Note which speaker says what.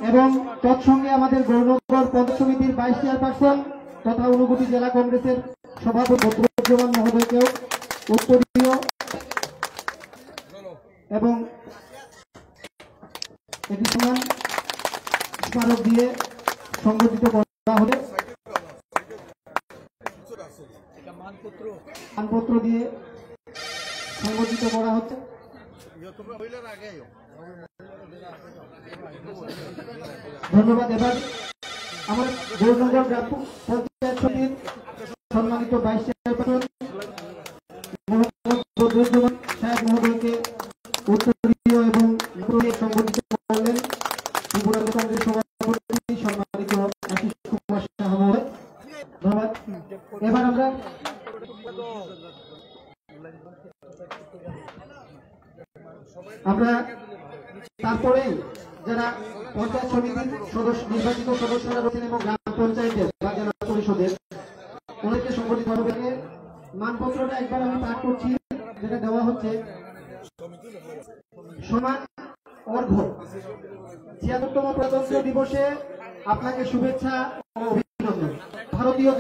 Speaker 1: এবং তৎসঙ্গে আমাদের গৌরনগর পঞ্চায়েত সমিতির ভাইস চেয়ারপারসন তথা ঊনকোটি জেলা কংগ্রেসের সভাপতি বদরুজ্জামান মহোদয়কেও উত্তরীয় এবং একটি সম্মান স্মারক দিয়ে সংগঠিত করা হবে। মানপত্র দিয়ে সংগঠিত করা হচ্ছে। ধন্যবাদ। এবার আমার গৌরনগর গ্রাম পঞ্চায়েত সমিতির সম্মানিত ভাইস চেয়ারপারসন মোহাম্মদ বদরুজ্জামান সাহেব মহোদয়কে উত্তরীয় এবং সংগঠিত করলেন ত্রিপুরা কংগ্রেস সভাপতি সম্মানিত আশিস কুমার সাহা মহোদয়। ধন্যবাদ। এবার আমরা তারপরে যারা পঞ্চায়েত সমিতির সদস্য নির্বাচিত সদস্যরা রয়েছেন এবং গ্রাম পঞ্চায়েতের বা জেলা পরিষদের ওনাকে সংগঠিত হবে। মানপত্রটা একবার আমি পাঠ করছি, যেটা দেওয়া হচ্ছে। সমান অর্ঘ্য ৭৬তম প্রজাতন্ত্র দিবসে আপনাকে শুভেচ্ছা ও অভিনন্দন। ভারতীয়